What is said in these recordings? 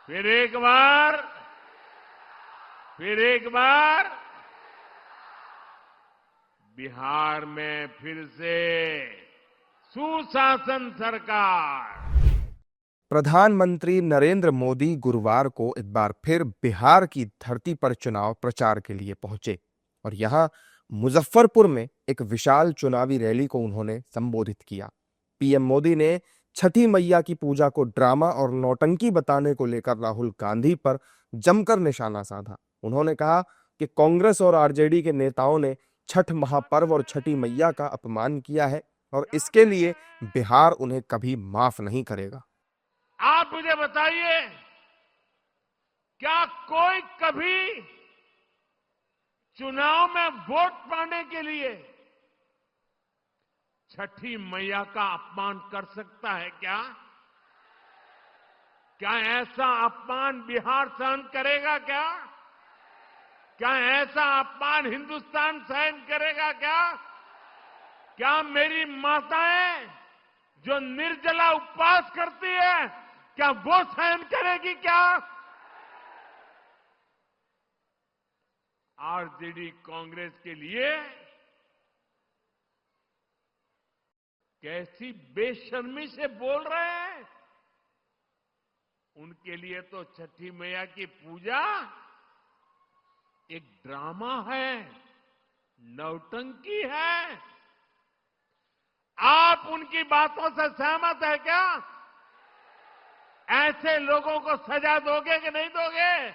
फिर एक बार बिहार में फिर से सुशासन सरकार। प्रधानमंत्री नरेंद्र मोदी गुरुवार को एक बार फिर बिहार की धरती पर चुनाव प्रचार के लिए पहुंचे और यहां मुजफ्फरपुर में एक विशाल चुनावी रैली को उन्होंने संबोधित किया। पीएम मोदी ने छठी मैया की पूजा को ड्रामा और नौटंकी बताने को लेकर राहुल गांधी पर जमकर निशाना साधा। उन्होंने कहा कि कांग्रेस और आरजेडी के नेताओं ने छठ महापर्व और छठी मैया का अपमान किया है और इसके लिए बिहार उन्हें कभी माफ नहीं करेगा। आप मुझे बताइए, क्या कोई कभी चुनाव में वोट पाने के लिए छठी मैया का अपमान कर सकता है क्या? क्या ऐसा अपमान बिहार सहन करेगा क्या? क्या ऐसा अपमान हिंदुस्तान सहन करेगा क्या? क्या मेरी माताएं जो निर्जला उपवास करती है, क्या वो सहन करेगी क्या? आरजेडी कांग्रेस के लिए कैसी बेशर्मी से बोल रहे हैं। उनके लिए तो छठी मैया की पूजा एक ड्रामा है, नौटंकी है। आप उनकी बातों से सहमत है क्या? ऐसे लोगों को सजा दोगे कि नहीं दोगे?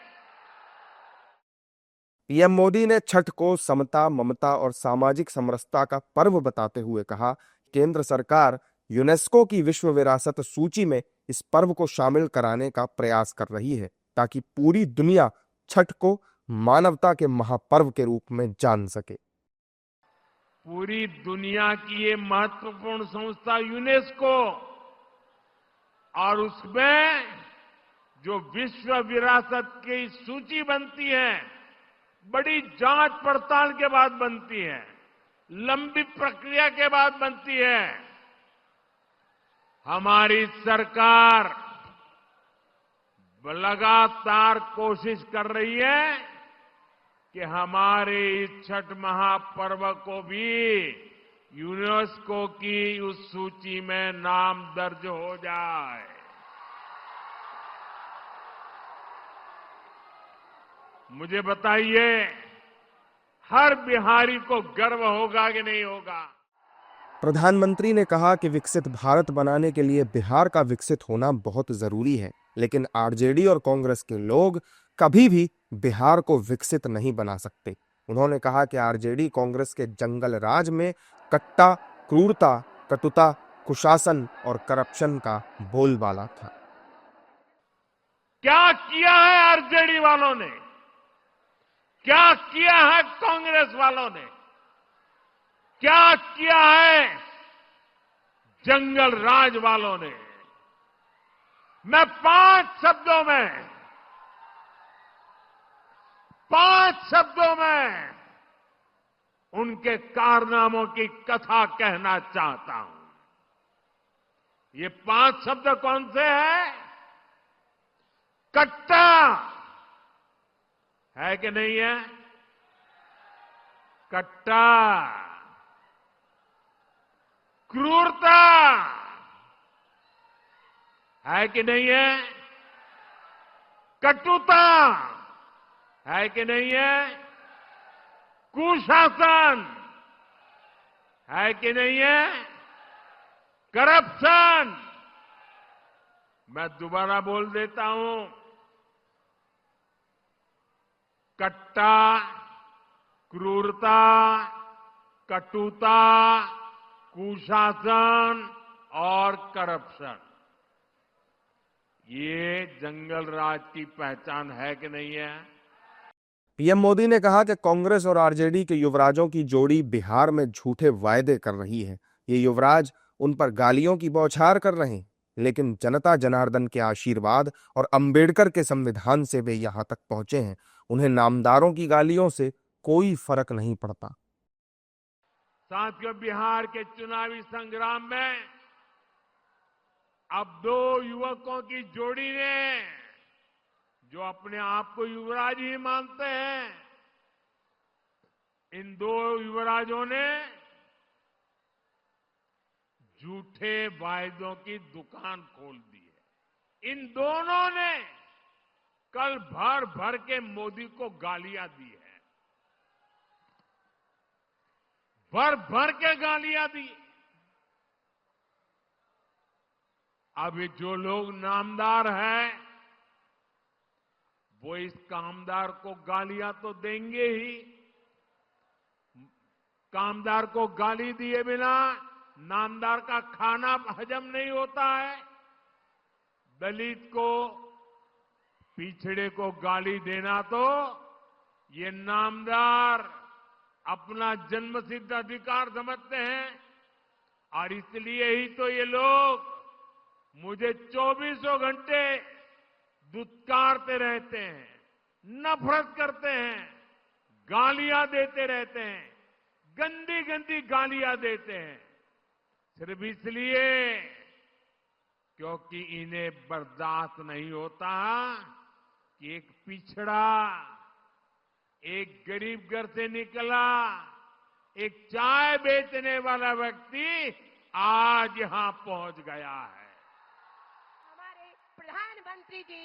पीएम मोदी ने छठ को समता, ममता और सामाजिक समरसता का पर्व बताते हुए कहा, केंद्र सरकार यूनेस्को की विश्व विरासत सूची में इस पर्व को शामिल कराने का प्रयास कर रही है ताकि पूरी दुनिया छठ को मानवता के महापर्व के रूप में जान सके। पूरी दुनिया की ये महत्वपूर्ण संस्था यूनेस्को और उसमें जो विश्व विरासत की सूची बनती है, बड़ी जांच पड़ताल के बाद बनती है, लंबी प्रक्रिया के बाद बनती है। हमारी सरकार लगातार कोशिश कर रही है कि हमारे इस छठ महापर्व को भी यूनेस्को की उस सूची में नाम दर्ज हो जाए। मुझे बताइए, हर बिहारी को गर्व होगा कि नहीं होगा? प्रधानमंत्री ने कहा कि विकसित भारत बनाने के लिए बिहार का विकसित होना बहुत जरूरी है, लेकिन आरजेडी और कांग्रेस के लोग कभी भी बिहार को विकसित नहीं बना सकते। उन्होंने कहा कि आरजेडी कांग्रेस के जंगल राज में कट्टा, क्रूरता, कटुता, कुशासन और करप्शन का बोलबाला था। क्या किया है आरजेडी वालों ने? क्या किया है कांग्रेस वालों ने? क्या किया है जंगल राज वालों ने? मैं पांच शब्दों में उनके कारनामों की कथा कहना चाहता हूं। ये 5 शब्द कौन से हैं? कट्टा है कि नहीं है? कट्टा, क्रूरता है कि नहीं है? कटुता है कि नहीं है? कुशासन है कि नहीं है? करप्शन। मैं दोबारा बोल देता हूं, कट्टा, क्रूरता, कटुता, कुशासन और करप्शन, ये जंगल राज की पहचान है कि नहीं है? पीएम मोदी ने कहा कि कांग्रेस और आरजेडी के युवराजों की जोड़ी बिहार में झूठे वायदे कर रही है। ये युवराज उन पर गालियों की बौछार कर रहे हैं, लेकिन जनता जनार्दन के आशीर्वाद और अंबेडकर के संविधान से वे यहां तक पहुंचे हैं। उन्हें नामदारों की गालियों से कोई फर्क नहीं पड़ता। साथियों, बिहार के चुनावी संग्राम में अब 2 युवकों की जोड़ी ने जो अपने आप को युवराज ही मानते हैं, इन दो युवराजों ने झूठे वायदों की दुकान खोल दी है। इन दोनों ने कल भर भर के मोदी को गालियां दी है, भर भर के गालियां दी। अभी जो लोग नामदार हैं, वो इस कामदार को गालियां तो देंगे ही। कामदार को गाली दिए बिना नामदार का खाना हजम नहीं होता है। दलित को, पिछड़े को गाली देना तो ये नामदार अपना जन्मसिद्ध अधिकार समझते हैं, और इसलिए ही तो ये लोग मुझे 24 घंटे दुत्कारते रहते हैं, नफरत करते हैं, गालियां देते रहते हैं, गंदी गंदी गालियां देते हैं, सिर्फ इसलिए क्योंकि इन्हें बर्दाश्त नहीं होता कि एक पिछड़ा, एक गरीब घर से निकला, एक चाय बेचने वाला व्यक्ति आज यहां पहुंच गया है।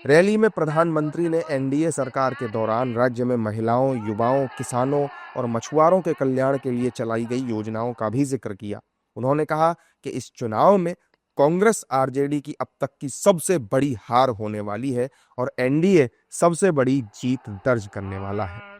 रैली में प्रधानमंत्री ने एनडीए सरकार के दौरान राज्य में महिलाओं, युवाओं, किसानों और मछुआरों के कल्याण के लिए चलाई गई योजनाओं का भी जिक्र किया। उन्होंने कहा कि इस चुनाव में कांग्रेस आरजेडी की अब तक की सबसे बड़ी हार होने वाली है और एनडीए सबसे बड़ी जीत दर्ज करने वाला है।